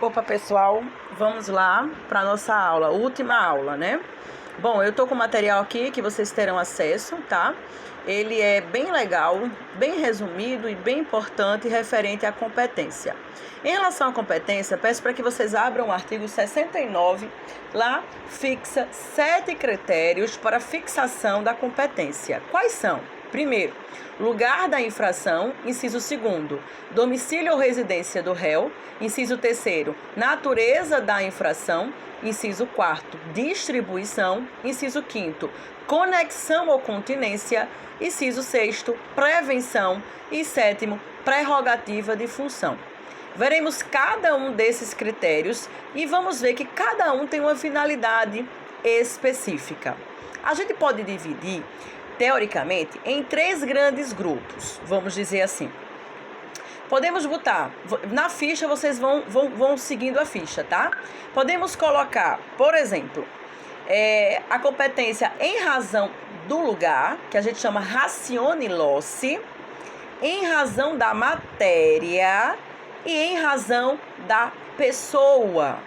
Opa, pessoal, vamos lá para a nossa aula, última aula, né? Bom, eu tô com o material aqui que vocês terão acesso, tá? Ele é bem legal, bem resumido e bem importante referente à competência. Em relação à competência, peço para que vocês abram o artigo 69, lá fixa 7 critérios para fixação da competência. Quais são? Primeiro, lugar da infração, inciso 2º, domicílio ou residência do réu, inciso 3º, natureza da infração, inciso 4º, distribuição, inciso 5º, conexão ou continência, inciso 6º, prevenção e 7º, prerrogativa de função. Veremos cada um desses critérios e vamos ver que cada um tem uma finalidade específica. A gente pode dividir teoricamente, em 3 grandes grupos, vamos dizer assim. Podemos botar, na ficha vocês vão seguindo a ficha, tá? Podemos colocar, por exemplo, a competência em razão do lugar, que a gente chama ratione loci, em razão da matéria e em razão da pessoa.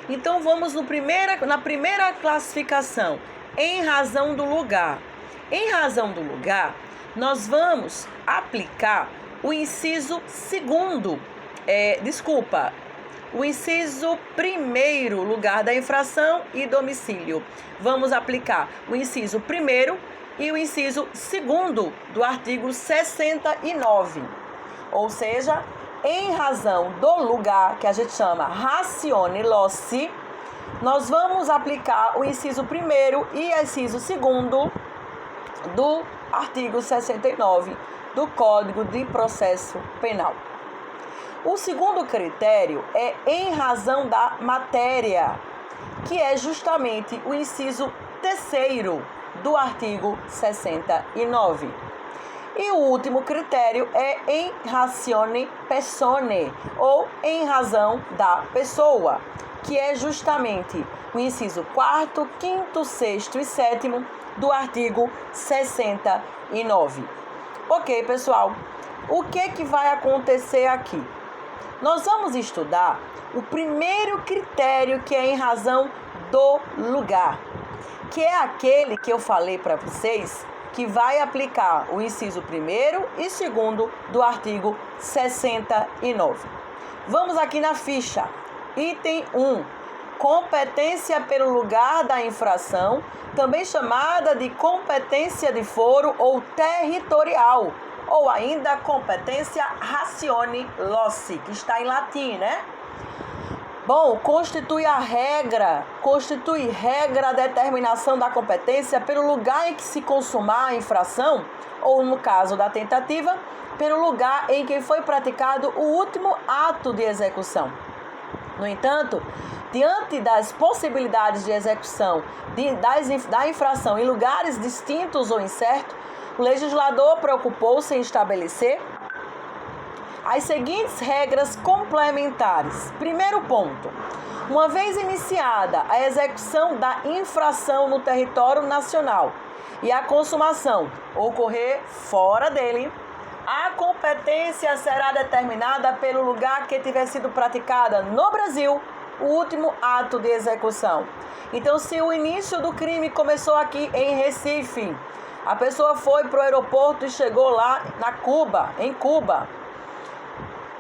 Então, vamos na primeira classificação, em razão do lugar. Em razão do lugar, nós vamos aplicar o inciso 2º, o inciso 1º, lugar da infração e domicílio. Vamos aplicar o inciso 1º e o inciso 2º do artigo 69. Ou seja, em razão do lugar, que a gente chama ratione loci, nós vamos aplicar o inciso 1º e o inciso 2º do artigo 69 do Código de Processo Penal. O segundo critério é em razão da matéria, que é justamente o inciso 3º do artigo 69. E o último critério é em ratione persone, ou em razão da pessoa, que é justamente o inciso 4º, 5º, 6º e 7º do artigo 69. Ok, pessoal, o que vai acontecer aqui? Nós vamos estudar o primeiro critério, que é em razão do lugar, que é aquele que eu falei para vocês, que vai aplicar o inciso 1º e 2º do artigo 69. Vamos aqui na ficha. Item 1. Competência pelo lugar da infração, também chamada de competência de foro ou territorial, ou ainda competência ratione loci, que está em latim, né? Bom, constitui regra a determinação da competência pelo lugar em que se consumar a infração, ou no caso da tentativa, pelo lugar em que foi praticado o último ato de execução. No entanto, diante das possibilidades de execução da infração em lugares distintos ou incertos, o legislador preocupou-se em estabelecer as seguintes regras complementares. Primeiro ponto: uma vez iniciada a execução da infração no território nacional e a consumação ocorrer fora dele, a competência será determinada pelo lugar que tiver sido praticada no Brasil o último ato de execução. Então, se o início do crime começou aqui em Recife, a pessoa foi para o aeroporto e chegou lá em Cuba,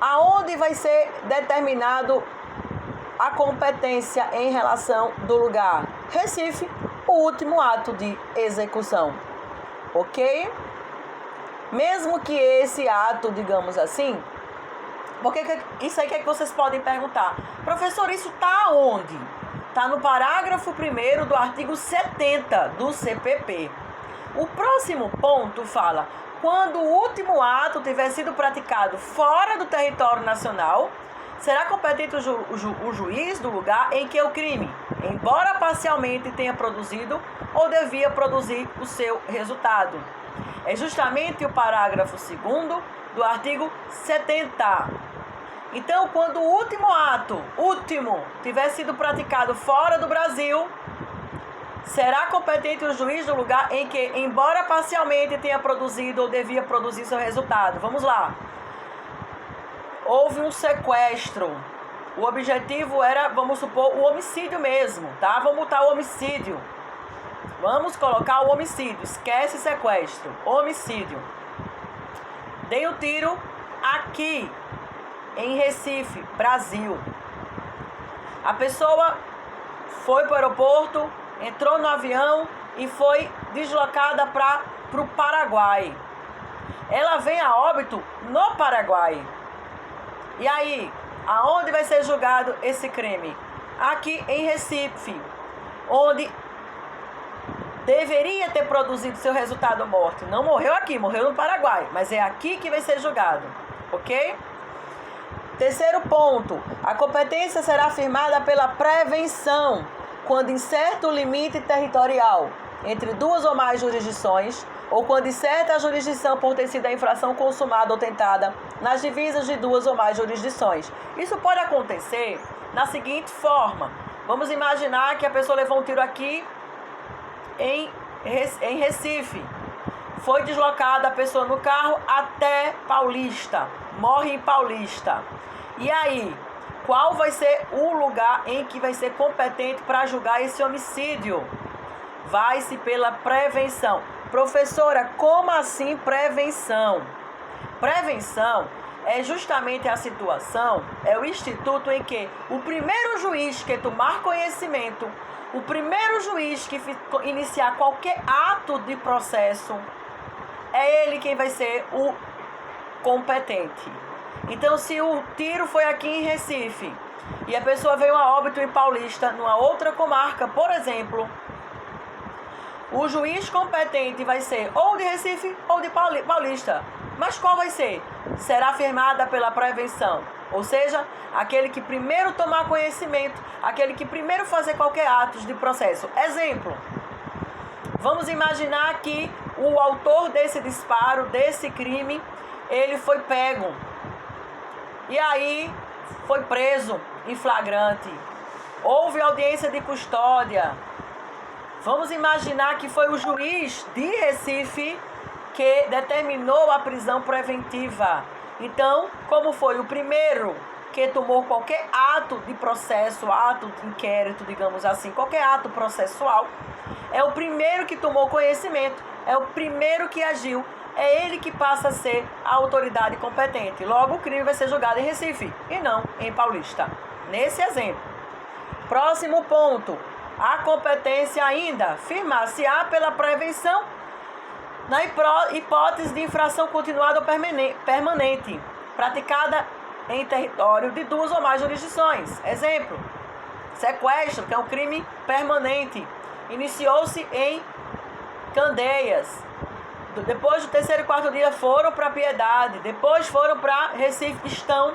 aonde vai ser determinado a competência em relação do lugar? Recife, o último ato de execução. Ok? Mesmo que esse ato, digamos assim, porque isso aí que vocês podem perguntar: professor, isso está onde? Está no parágrafo 1º do artigo 70 do CPP. O próximo ponto fala: quando o último ato tiver sido praticado fora do território nacional, será competente o juiz do lugar em que o crime, embora parcialmente tenha produzido ou devia produzir o seu resultado. É justamente o parágrafo 2º do artigo 70. Então, quando o último ato, tiver sido praticado fora do Brasil, será competente o juiz do lugar em que, embora parcialmente tenha produzido ou devia produzir seu resultado. Vamos lá. Houve um sequestro O objetivo era, vamos supor, o homicídio mesmo, tá? Vamos botar o homicídio. Vamos colocar o homicídio. Esquece sequestro. Homicídio. Dei o tiro aqui, em Recife, Brasil. A pessoa foi para o aeroporto, entrou no avião e foi deslocada para o Paraguai. Ela vem a óbito no Paraguai. E aí, aonde vai ser julgado esse crime? Aqui em Recife, onde deveria ter produzido seu resultado morte. Não morreu aqui, morreu no Paraguai, mas é aqui que vai ser julgado, ok? Terceiro ponto, a competência será firmada pela prevenção, quando incerto o limite territorial entre duas ou mais jurisdições, ou quando incerta a jurisdição por ter sido a infração consumada ou tentada nas divisas de duas ou mais jurisdições. Isso pode acontecer na seguinte forma. Vamos imaginar que a pessoa levou um tiro aqui em Recife. Foi deslocada a pessoa no carro até Paulista. Morre em Paulista. E aí, qual vai ser o lugar em que vai ser competente para julgar esse homicídio? Vai-se pela prevenção. Professora, como assim prevenção? Prevenção é justamente a situação, é o instituto em que o primeiro juiz que tomar conhecimento, o primeiro juiz que iniciar qualquer ato de processo, é ele quem vai ser o competente. Então, se o tiro foi aqui em Recife e a pessoa veio a óbito em Paulista, numa outra comarca, por exemplo, o juiz competente vai ser ou de Recife ou de Paulista. Mas qual vai ser? Será firmada pela prevenção. Ou seja, aquele que primeiro tomar conhecimento, aquele que primeiro fazer qualquer ato de processo. Exemplo, vamos imaginar que o autor desse disparo, desse crime, ele foi pego. E aí foi preso em flagrante. Houve audiência de custódia. Vamos imaginar que foi o juiz de Recife que determinou a prisão preventiva. Então, como foi o primeiro que tomou qualquer ato de processo, ato de inquérito, digamos assim, qualquer ato processual, é o primeiro que tomou conhecimento, é o primeiro que agiu, é ele que passa a ser a autoridade competente. Logo, o crime vai ser julgado em Recife e não em Paulista. Nesse exemplo. Próximo ponto. A competência ainda firmar-se-á pela prevenção na hipótese de infração continuada ou permanente, praticada em território de duas ou mais jurisdições. Exemplo, sequestro, que é um crime permanente, iniciou-se em Candeias. Depois do terceiro e quarto dia foram para Piedade, depois foram para Recife, estão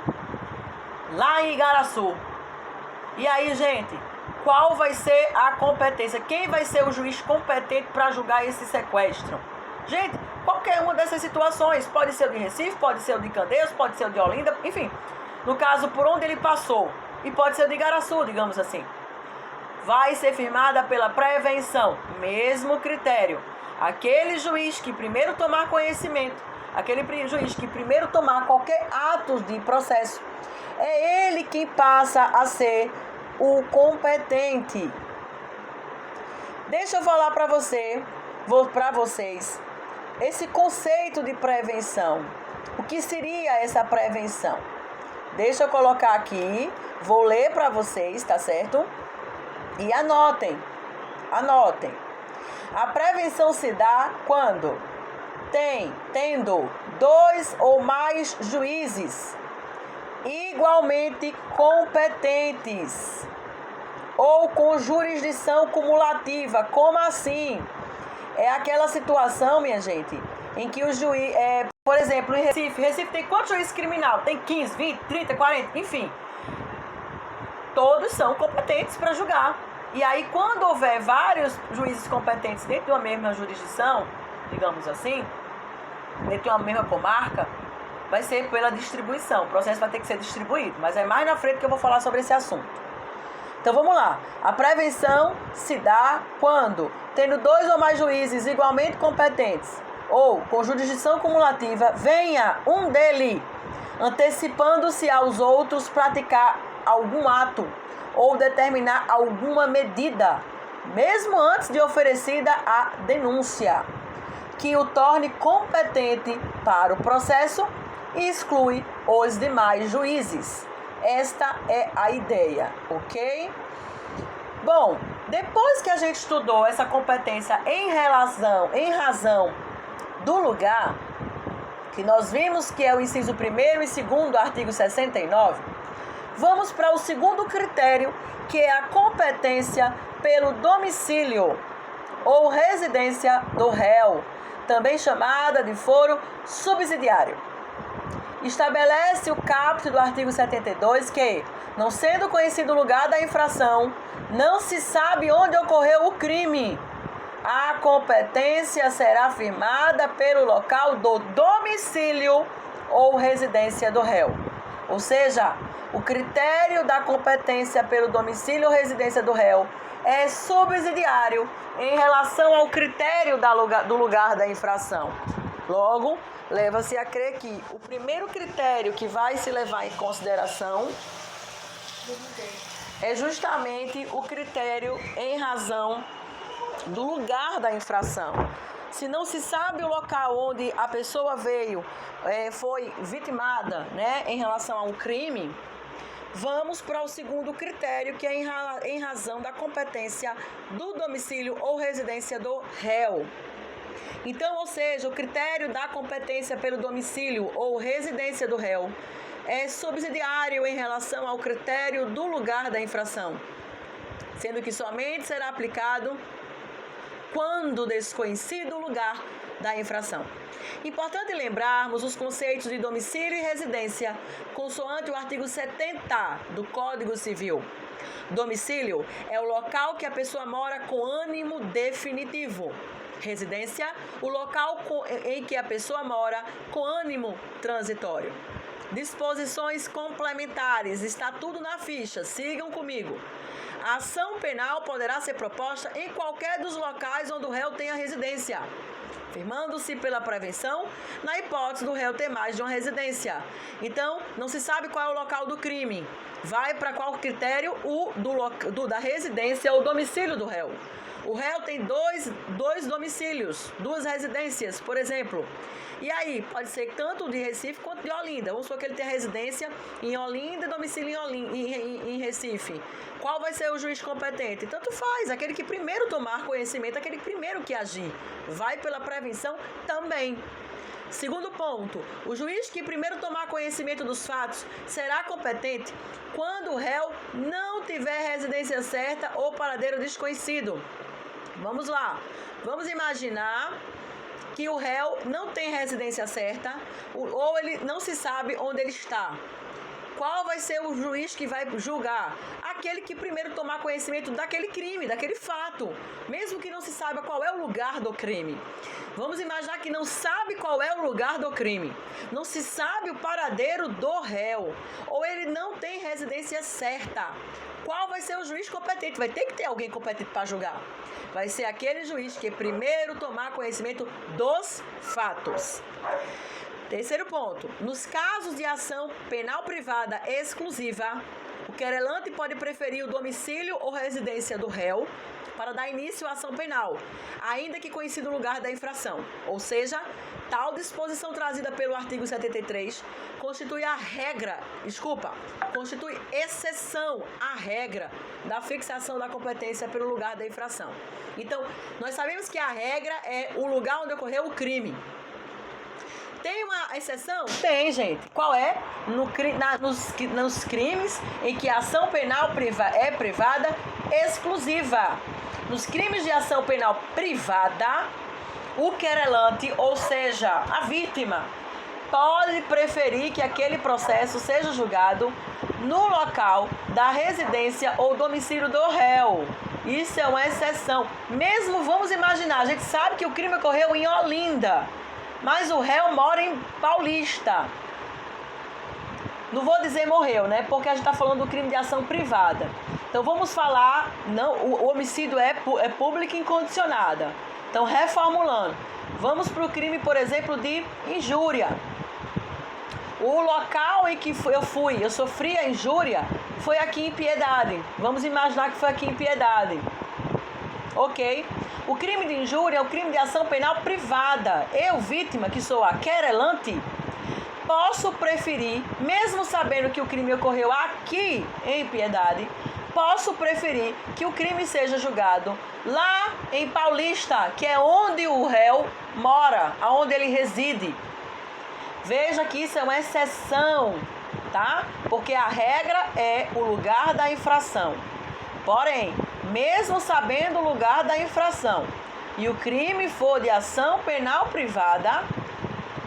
lá em Igaraçu. E aí, gente, qual vai ser a competência? Quem vai ser o juiz competente para julgar esse sequestro? Gente, qualquer uma dessas situações, pode ser o de Recife, pode ser o de Candeias, pode ser o de Olinda, enfim, no caso por onde ele passou, e pode ser o de Igaraçu, digamos assim, vai ser firmada pela prevenção, mesmo critério. Aquele juiz que primeiro tomar conhecimento, aquele juiz que primeiro tomar qualquer ato de processo, é ele quem passa a ser o competente. Deixa eu falar para vocês, esse conceito de prevenção. O que seria essa prevenção? Deixa eu colocar aqui, vou ler para vocês, tá certo? E anotem. A prevenção se dá quando tendo dois ou mais juízes igualmente competentes ou com jurisdição cumulativa. Como assim? É aquela situação, minha gente, em que o juiz, por exemplo, em Recife tem quantos juízes criminal? Tem 15, 20, 30, 40, enfim. Todos são competentes para julgar. E aí, quando houver vários juízes competentes dentro de uma mesma jurisdição, digamos assim, dentro de uma mesma comarca, vai ser pela distribuição. O processo vai ter que ser distribuído, mas é mais na frente que eu vou falar sobre esse assunto. Então, vamos lá. A prevenção se dá quando, tendo dois ou mais juízes igualmente competentes ou com jurisdição cumulativa, venha um dele, antecipando-se aos outros, praticar algum ato ou determinar alguma medida, mesmo antes de oferecida a denúncia, que o torne competente para o processo e exclui os demais juízes. Esta é a ideia, ok? Bom, depois que a gente estudou essa competência em razão do lugar, que nós vimos que é o inciso 1º e 2º do artigo 69, vamos para o segundo critério, que é a competência pelo domicílio ou residência do réu, também chamada de foro subsidiário. Estabelece o caput do artigo 72 que, não sendo conhecido o lugar da infração, não se sabe onde ocorreu o crime. A competência será firmada pelo local do domicílio ou residência do réu. Ou seja, o critério da competência pelo domicílio ou residência do réu é subsidiário em relação ao critério do lugar da infração. Logo, leva-se a crer que o primeiro critério que vai se levar em consideração é justamente o critério em razão do lugar da infração. Se não se sabe o local onde a pessoa veio, foi vitimada, né, em relação a um crime, vamos para o segundo critério, que é em razão da competência do domicílio ou residência do réu. Então, ou seja, o critério da competência pelo domicílio ou residência do réu é subsidiário em relação ao critério do lugar da infração, sendo que somente será aplicado quando desconhecido o lugar da infração. Importante lembrarmos os conceitos de domicílio e residência, consoante o artigo 70 do Código Civil. Domicílio é o local que a pessoa mora com ânimo definitivo. Residência, o local em que a pessoa mora com ânimo transitório. Disposições complementares, está tudo na ficha, sigam comigo. A ação penal poderá ser proposta em qualquer dos locais onde o réu tenha residência, firmando-se pela prevenção na hipótese do réu ter mais de uma residência. Então, não se sabe qual é o local do crime. Vai para qual critério? Da residência ou domicílio do réu. O réu tem dois domicílios, duas residências, por exemplo. E aí, pode ser tanto de Recife quanto de Olinda. Vamos supor que ele tem residência em Olinda e domicílio em Recife. Qual vai ser o juiz competente? Tanto faz, aquele que primeiro tomar conhecimento, aquele que primeiro que agir. Vai pela prevenção também. Segundo ponto, o juiz que primeiro tomar conhecimento dos fatos será competente quando o réu não tiver residência certa ou paradeiro desconhecido. Vamos lá, vamos imaginar que o réu não tem residência certa ou ele não se sabe onde ele está. Qual vai ser o juiz que vai julgar? Aquele que primeiro tomar conhecimento daquele crime, daquele fato, mesmo que não se saiba qual é o lugar do crime. Vamos imaginar que não sabe qual é o lugar do crime, não se sabe o paradeiro do réu, ou ele não tem residência certa. Qual vai ser o juiz competente? Vai ter que ter alguém competente para julgar. Vai ser aquele juiz que primeiro tomar conhecimento dos fatos. Terceiro ponto, nos casos de ação penal privada exclusiva, o querelante pode preferir o domicílio ou residência do réu para dar início à ação penal, ainda que conhecido o lugar da infração. Ou seja, tal disposição trazida pelo artigo 73 constitui exceção à regra da fixação da competência pelo lugar da infração. Então, nós sabemos que a regra é o lugar onde ocorreu o crime. Tem uma exceção? Tem, gente. Qual é? Nos crimes em que a ação penal é privada exclusiva. Nos crimes de ação penal privada, o querelante, ou seja, a vítima, pode preferir que aquele processo seja julgado no local da residência ou domicílio do réu. Isso é uma exceção. Mesmo, vamos imaginar, a gente sabe que o crime ocorreu em Olinda, mas o réu mora em Paulista. Não vou dizer morreu, né? Porque a gente está falando do crime de ação privada. Então vamos falar, não, o homicídio é pública incondicionada. Então, reformulando, vamos para o crime, por exemplo, de injúria. O local em que eu sofri a injúria, foi aqui em Piedade. Vamos imaginar que foi aqui em Piedade. Ok? O crime de injúria é o crime de ação penal privada. Eu, vítima, que sou a querelante, posso preferir, mesmo sabendo que o crime ocorreu aqui em Piedade, posso preferir que o crime seja julgado lá em Paulista, que é onde o réu mora, aonde ele reside. Veja que isso é uma exceção, tá? Porque a regra é o lugar da infração. Porém, mesmo sabendo o lugar da infração e o crime for de ação penal privada,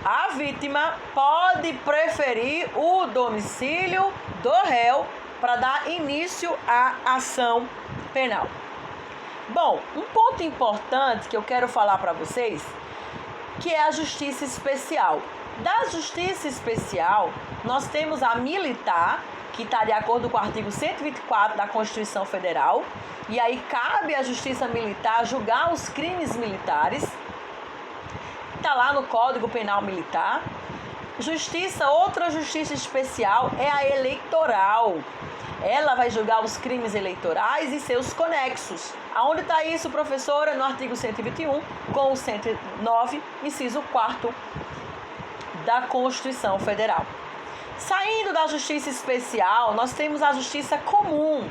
a vítima pode preferir o domicílio do réu para dar início à ação penal. Bom, um ponto importante que eu quero falar para vocês, que é a justiça especial. Da justiça especial, nós temos a militar, que está de acordo com o artigo 124 da Constituição Federal, e aí cabe à justiça militar julgar os crimes militares. Está lá no Código Penal Militar. Outra justiça especial é a eleitoral. Ela vai julgar os crimes eleitorais e seus conexos. Aonde está isso, professora? No artigo 121, com o 109, inciso 4º da Constituição Federal. Saindo da justiça especial, nós temos a justiça comum.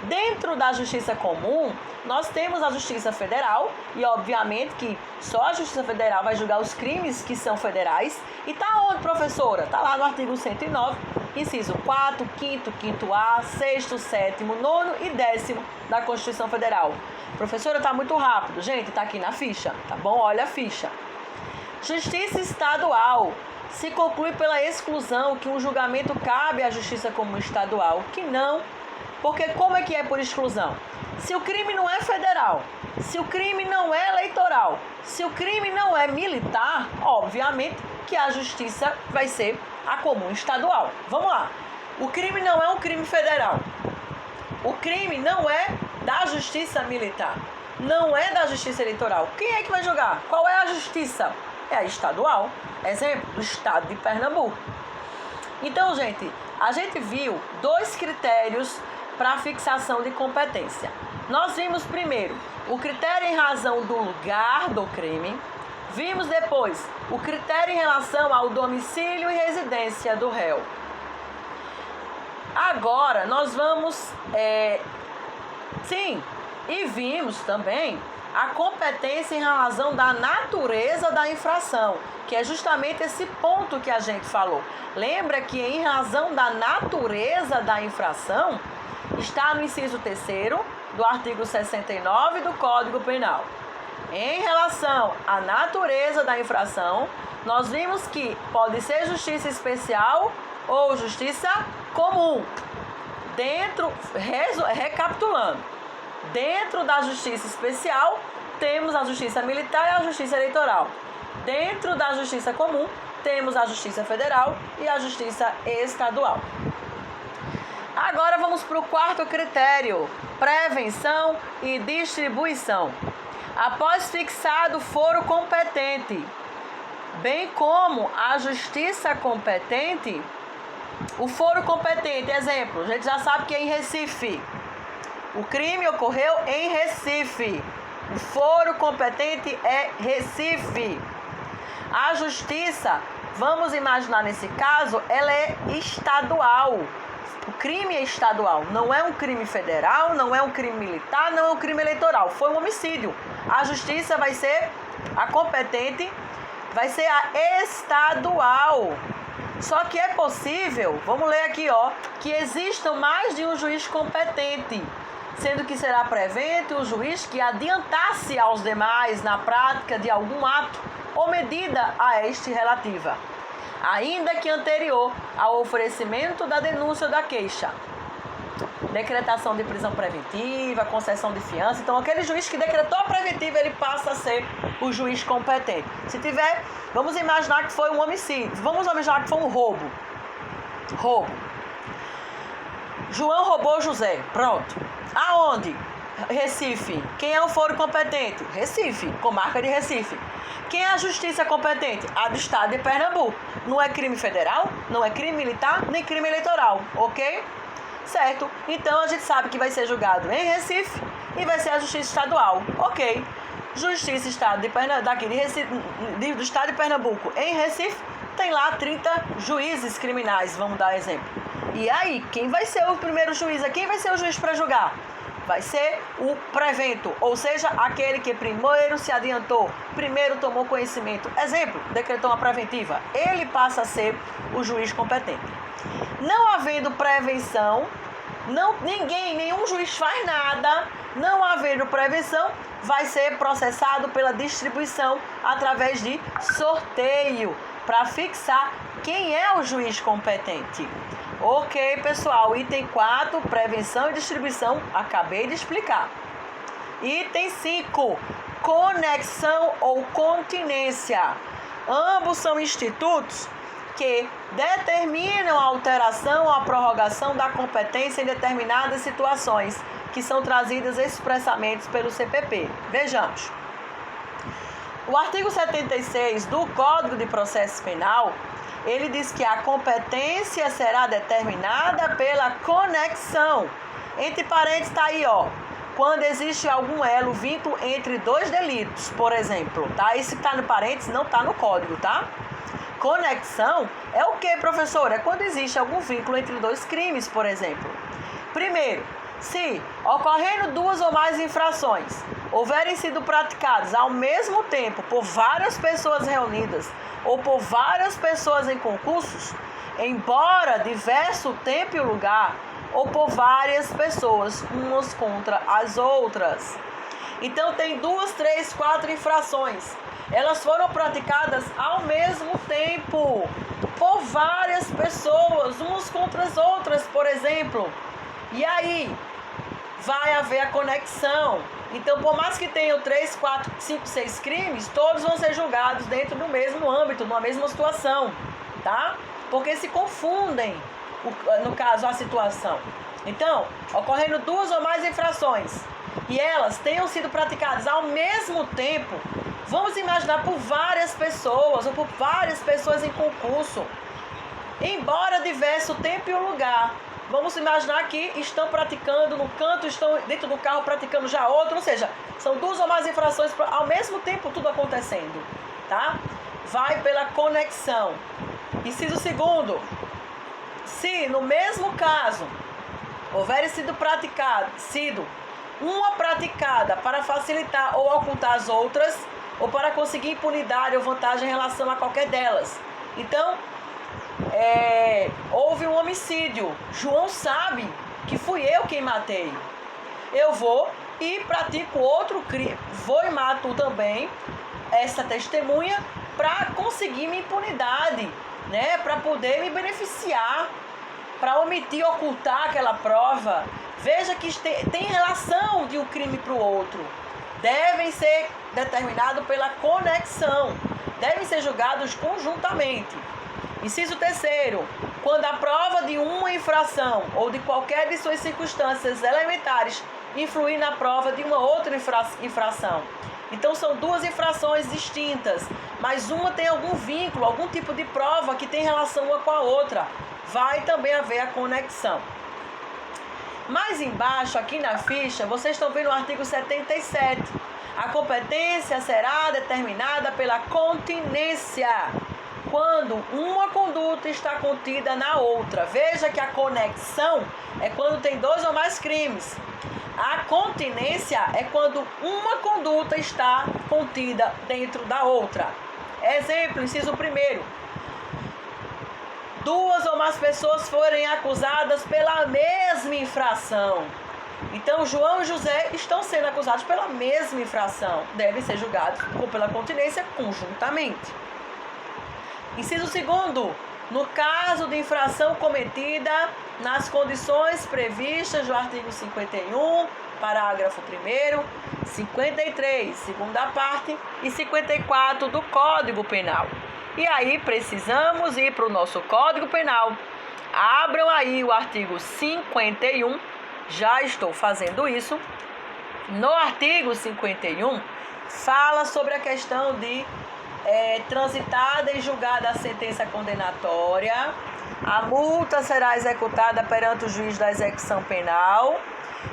Dentro da justiça comum, nós temos a justiça federal, e obviamente que só a justiça federal vai julgar os crimes que são federais. E tá onde, professora? Tá lá no artigo 109, inciso 4, 5º, 5º-A, 6º, 7º, 9º e 10º da Constituição Federal. Professora, tá muito rápido. Gente, tá aqui na ficha, tá bom? Olha a ficha. Justiça estadual. Se conclui pela exclusão que um julgamento cabe à justiça comum estadual, que não. Porque como é que é por exclusão? Se o crime não é federal, se o crime não é eleitoral, se o crime não é militar, obviamente que a justiça vai ser a comum estadual. Vamos lá. O crime não é um crime federal. O crime não é da justiça militar. Não é da justiça eleitoral. Quem é que vai julgar? Qual é a justiça? É a estadual. Exemplo, do estado de Pernambuco. Então, gente, a gente viu 2 critérios para a fixação de competência. Nós vimos primeiro o critério em razão do lugar do crime. Vimos depois o critério em relação ao domicílio e residência do réu. Agora, nós vamos... e vimos também a competência em razão da natureza da infração, que é justamente esse ponto que a gente falou. Lembra que em razão da natureza da infração, está no inciso 3º do artigo 69 do Código Penal. Em relação à natureza da infração, nós vimos que pode ser justiça especial ou justiça comum. Recapitulando, dentro da justiça especial, temos a justiça militar e a justiça eleitoral. Dentro da justiça comum, temos a justiça federal e a justiça estadual. Agora vamos para o 4º critério, prevenção e distribuição. Após fixado o foro competente, bem como a justiça competente, o foro competente, exemplo, a gente já sabe que é em Recife. O crime ocorreu em Recife. O foro competente é Recife. A justiça, vamos imaginar nesse caso, ela é estadual. O crime é estadual, não é um crime federal, não é um crime militar, não é um crime eleitoral. Foi um homicídio. A justiça vai ser a competente, vai ser a estadual. Só que é possível, vamos ler aqui, que existam mais de um juiz competente, sendo que será prevente o juiz que adiantasse aos demais na prática de algum ato ou medida a este relativa, ainda que anterior ao oferecimento da denúncia ou da queixa. Decretação de prisão preventiva, concessão de fiança. Então, aquele juiz que decretou a preventiva, ele passa a ser o juiz competente. Se tiver, vamos imaginar que foi um homicídio, vamos imaginar que foi um roubo. João roubou José, pronto. Aonde? Recife. Quem é o foro competente? Recife, comarca de Recife. Quem é a justiça competente? A do estado de Pernambuco. não é crime federal, não é crime militar, nem crime eleitoral, ok? Certo? Então a gente sabe que vai ser julgado em Recife e vai ser a Justiça Estadual, ok? Justiça Estado de Pernambuco, do Estado de Pernambuco em Recife, tem lá 30 juízes criminais, vamos dar exemplo. E aí, quem vai ser o primeiro juiz? Quem vai ser o juiz para julgar? Vai ser o prevento, ou seja, aquele que primeiro se adiantou, primeiro tomou conhecimento. Exemplo, decretou uma preventiva. Ele passa a ser o juiz competente. Não havendo prevenção, nenhum juiz faz nada. Não havendo prevenção, vai ser processado pela distribuição através de sorteio para fixar quem é o juiz competente. Ok, pessoal, item 4, prevenção e distribuição, acabei de explicar. Item 5, conexão ou continência. Ambos são institutos que determinam a alteração ou a prorrogação da competência em determinadas situações, que são trazidas expressamente pelo CPP. Vejamos. O artigo 76 do Código de Processo Penal, ele diz que a competência será determinada pela conexão. Entre parênteses está aí, ó. Quando existe algum elo, vínculo entre dois delitos, por exemplo, tá? Esse que está no parênteses não está no código, tá? Conexão é o que, professor? É quando existe algum vínculo entre dois crimes, por exemplo. Primeiro, se ocorrendo duas ou mais infrações houverem sido praticadas ao mesmo tempo por várias pessoas reunidas ou por várias pessoas em concursos, embora diverso o tempo e o lugar, ou por várias pessoas, umas contra as outras. Então tem 2, 3, 4 infrações. Elas foram praticadas ao mesmo tempo, por várias pessoas, umas contra as outras, por exemplo. E aí, vai haver a conexão. Então, por mais que tenham 3, 4, 5, 6 crimes, todos vão ser julgados dentro do mesmo âmbito, numa mesma situação, tá? Porque se confundem, no caso, a situação. Então, ocorrendo 2 ou mais infrações, e elas tenham sido praticadas ao mesmo tempo, vamos imaginar por várias pessoas, ou por várias pessoas em concurso, embora diverso o tempo e o lugar. Vamos imaginar que estão praticando no canto, estão dentro do carro praticando já outro, ou seja, são 2 ou mais infrações ao mesmo tempo tudo acontecendo, tá? Vai pela conexão. Inciso 2º, se no mesmo caso houver sido uma praticada para facilitar ou ocultar as outras, ou para conseguir impunidade ou vantagem em relação a qualquer delas. Então, houve um homicídio. João sabe que fui eu quem matei. Eu vou e pratico outro crime. Vou e mato também essa testemunha para conseguir minha impunidade, né? Para poder me beneficiar, para omitir, ocultar aquela prova. Veja que tem relação de um crime para o outro. Devem ser determinados pela conexão. Devem ser julgados conjuntamente. Inciso 3º, quando a prova de uma infração ou de qualquer de suas circunstâncias elementares influir na prova de uma outra infração. Então são 2 infrações distintas, mas uma tem algum vínculo, algum tipo de prova que tem relação uma com a outra. Vai também haver a conexão. Mais embaixo, aqui na ficha, vocês estão vendo o artigo 77. A competência será determinada pela continência, quando uma conduta está contida na outra. Veja que a conexão é quando tem 2 ou mais crimes. A continência é quando uma conduta está contida dentro da outra. Exemplo, inciso 1º. 2 ou mais pessoas forem acusadas pela mesma infração. Então, João e José estão sendo acusados pela mesma infração. Devem ser julgados pela continência conjuntamente. Inciso 2º, no caso de infração cometida nas condições previstas do artigo 51, parágrafo 1º, 53, segunda parte, e 54 do Código Penal. E aí precisamos ir para o nosso Código Penal. Abram aí o artigo 51, já estou fazendo isso. No artigo 51, fala sobre a questão de transitada e julgada a sentença condenatória, a multa será executada perante o juiz da execução penal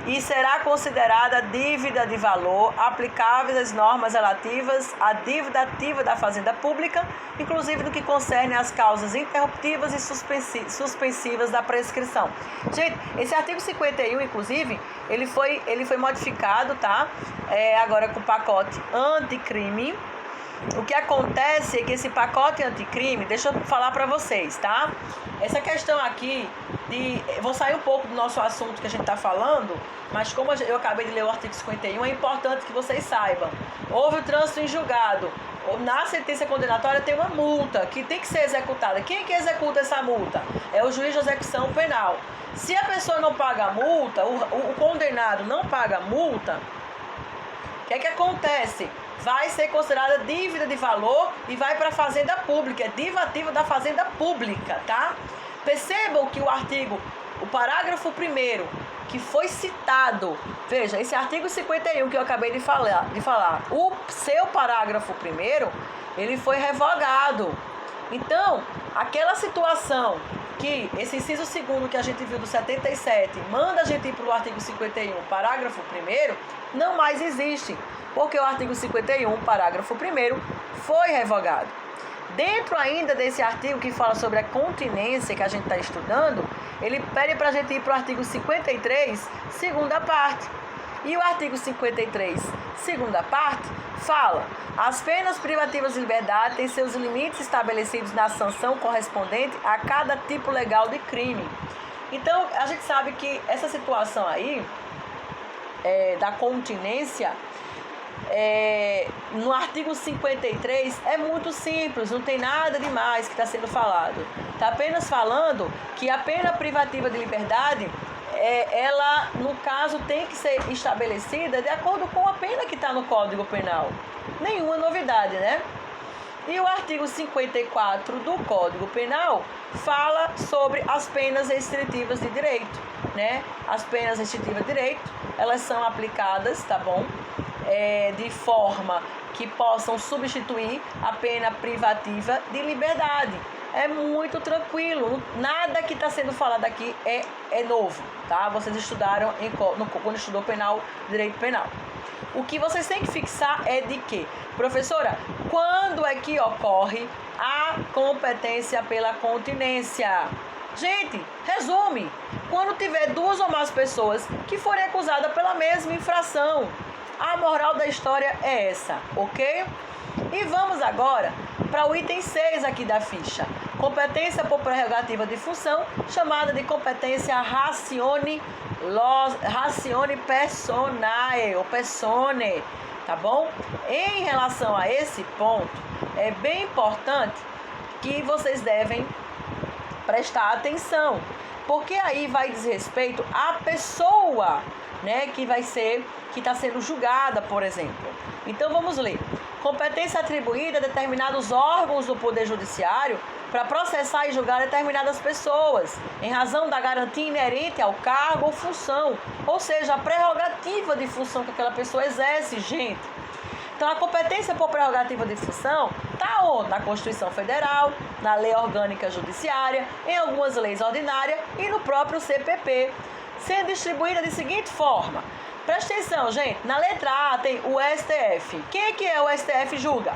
e será considerada dívida de valor aplicáveis às normas relativas à dívida ativa da Fazenda Pública, inclusive no que concerne às causas interruptivas e suspensivas da prescrição. Gente, esse artigo 51, inclusive, ele foi modificado, tá? Agora com o pacote anticrime. O que acontece é que esse pacote anticrime, deixa eu falar para vocês, tá? Essa questão aqui vou sair um pouco do nosso assunto que a gente está falando, mas como eu acabei de ler o artigo 51, é importante que vocês saibam. Houve o trânsito em julgado. Na sentença condenatória tem uma multa que tem que ser executada. Quem é que executa essa multa? É o juiz de execução penal. Se a pessoa não paga a multa, o condenado não paga a multa, o que é que acontece? Vai ser considerada dívida de valor e vai para a Fazenda Pública, é dívida ativa da Fazenda Pública, tá? Percebam que o parágrafo 1º, que foi citado, veja, esse artigo 51 que eu acabei de falar, o seu parágrafo 1º, ele foi revogado. Então, aquela situação que esse inciso 2º que a gente viu do 77 manda a gente ir para o artigo 51, parágrafo 1º, não mais existe, porque o artigo 51, parágrafo 1º, foi revogado. Dentro ainda desse artigo que fala sobre a continência que a gente está estudando, ele pede para a gente ir para o artigo 53, segunda parte. E o artigo 53, segunda parte, fala: as penas privativas de liberdade têm seus limites estabelecidos na sanção correspondente a cada tipo legal de crime. Então, a gente sabe que essa situação aí, da continência, no artigo 53 é muito simples, não tem nada demais que está sendo falado. Está apenas falando que a pena privativa de liberdade, ela, no caso, tem que ser estabelecida de acordo com a pena que está no Código Penal. Nenhuma novidade, né? E o artigo 54 do Código Penal fala sobre as penas restritivas de direito, né? As penas restritivas de direito, elas são aplicadas, tá bom? De forma que possam substituir a pena privativa de liberdade. É muito tranquilo, nada que está sendo falado aqui é novo, tá? Vocês estudaram quando estudou penal, direito penal. O que vocês têm que fixar é de que, professora, quando é que ocorre a competência pela continência? Gente, resume, quando tiver 2 ou mais pessoas que forem acusadas pela mesma infração. A moral da história é essa, ok? E vamos agora para o item 6 aqui da ficha. Competência por prerrogativa de função, chamada de competência ratione personae, ou persone, tá bom? Em relação a esse ponto, é bem importante que vocês devem prestar atenção, porque aí vai dizer respeito à pessoa, né, que está sendo julgada, por exemplo. Então vamos ler. Competência atribuída a determinados órgãos do Poder Judiciário para processar e julgar determinadas pessoas, em razão da garantia inerente ao cargo ou função, ou seja, a prerrogativa de função que aquela pessoa exerce, gente. Então, a competência por prerrogativa de função está onde? Na Constituição Federal, na Lei Orgânica Judiciária, em algumas leis ordinárias e no próprio CPP, sendo distribuída de seguinte forma. Presta atenção, gente. Na letra A tem o STF. Quem que é o STF julga?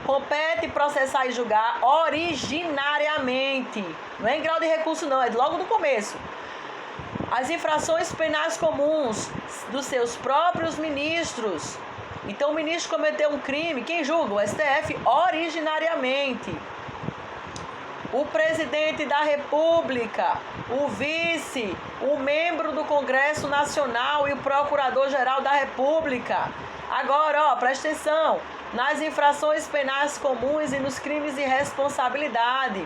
Compete processar e julgar originariamente. Não é em grau de recurso, não. É logo no começo. As infrações penais comuns dos seus próprios ministros. Então, o ministro cometeu um crime. Quem julga? O STF originariamente. O presidente da República, o vice, o membro do Congresso Nacional e o procurador-geral da República. Agora, presta atenção, nas infrações penais comuns e nos crimes de responsabilidade,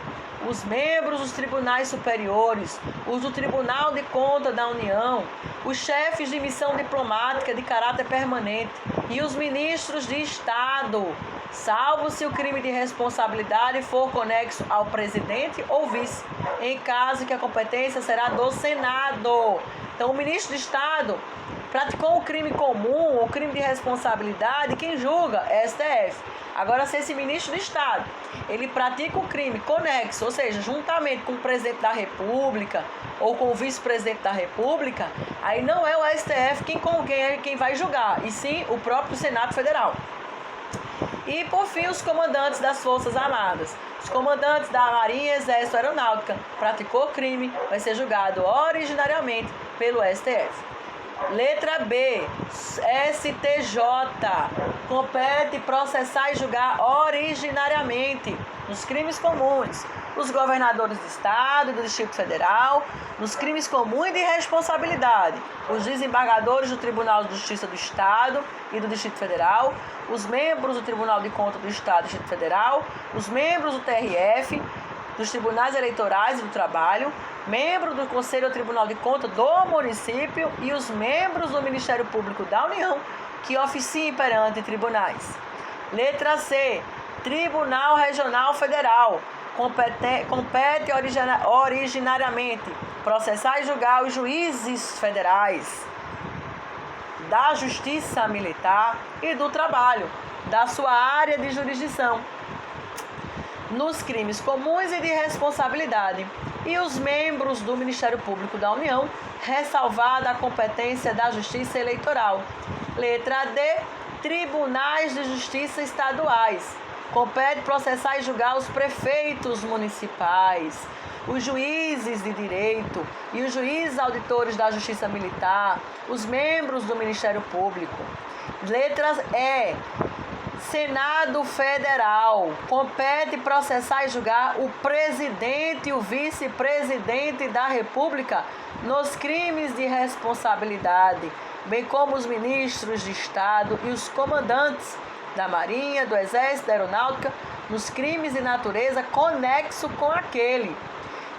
os membros dos tribunais superiores, os do Tribunal de Contas da União, os chefes de missão diplomática de caráter permanente e os ministros de Estado, salvo se o crime de responsabilidade for conexo ao presidente ou vice, em caso que a competência será do Senado. Então, o ministro de Estado Praticou um crime comum ou crime de responsabilidade, quem julga é STF. Agora, se esse ministro de Estado, ele pratica o crime conexo, ou seja, juntamente com o presidente da República ou com o vice-presidente da República, aí não é o STF quem vai julgar, e sim o próprio Senado Federal. E, por fim, os comandantes das Forças Armadas. Os comandantes da Marinha, Exército e Aeronáutica praticou crime, vai ser julgado originariamente pelo STF. Letra B, STJ, compete processar e julgar originariamente nos crimes comuns os governadores do Estado e do Distrito Federal, nos crimes comuns e de responsabilidade, os desembargadores do Tribunal de Justiça do Estado e do Distrito Federal, os membros do Tribunal de Contas do Estado e do Distrito Federal, os membros do TRF, dos Tribunais Eleitorais e do Trabalho, membro do Conselho ou Tribunal de Contas do município e os membros do Ministério Público da União que oficiem perante tribunais. Letra C, Tribunal Regional Federal, compete originariamente processar e julgar os juízes federais da Justiça Militar e do Trabalho, da sua área de jurisdição, nos crimes comuns e de responsabilidade, e os membros do Ministério Público da União, ressalvada a competência da Justiça Eleitoral. Letra D, Tribunais de Justiça Estaduais. Compete processar e julgar os prefeitos municipais, os juízes de direito e os juízes auditores da Justiça Militar, os membros do Ministério Público. Letra E, Senado Federal, compete processar e julgar o presidente e o vice-presidente da República nos crimes de responsabilidade, bem como os ministros de Estado e os comandantes da Marinha, do Exército, da Aeronáutica, nos crimes de natureza conexo com aquele.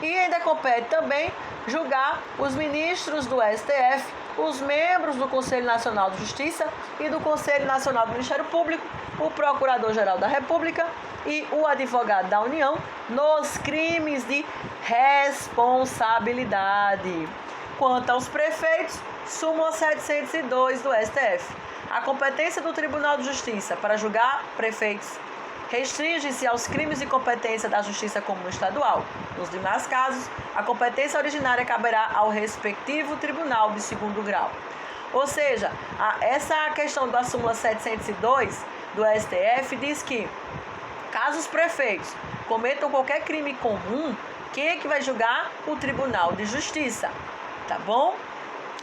E ainda compete também julgar os ministros do STF, os membros do Conselho Nacional de Justiça e do Conselho Nacional do Ministério Público, o Procurador-Geral da República e o Advogado da União nos crimes de responsabilidade. Quanto aos prefeitos, súmula 702 do STF. A competência do Tribunal de Justiça para julgar prefeitos restringe-se aos crimes de competência da Justiça Comum Estadual. Nos demais casos, a competência originária caberá ao respectivo tribunal de segundo grau. Ou seja, essa questão da súmula 702 do STF diz que, caso os prefeitos cometam qualquer crime comum, quem é que vai julgar? O Tribunal de Justiça, tá bom?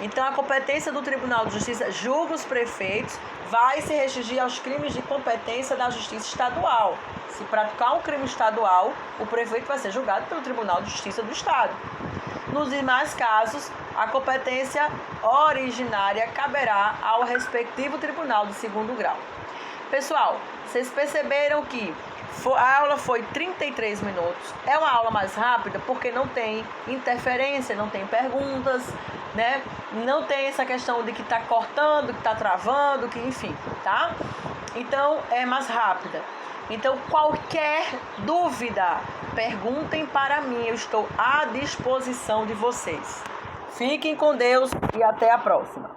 Então, a competência do Tribunal de Justiça julga os prefeitos, vai se restringir aos crimes de competência da Justiça Estadual. Se praticar um crime estadual, o prefeito vai ser julgado pelo Tribunal de Justiça do Estado. Nos demais casos, a competência originária caberá ao respectivo tribunal de segundo grau. Pessoal, vocês perceberam que a aula foi 33 minutos. É uma aula mais rápida porque não tem interferência, não tem perguntas, né? Não tem essa questão de que está cortando, que está travando, que enfim, tá? Então, é mais rápida. Então, qualquer dúvida, perguntem para mim. Eu estou à disposição de vocês. Fiquem com Deus e até a próxima.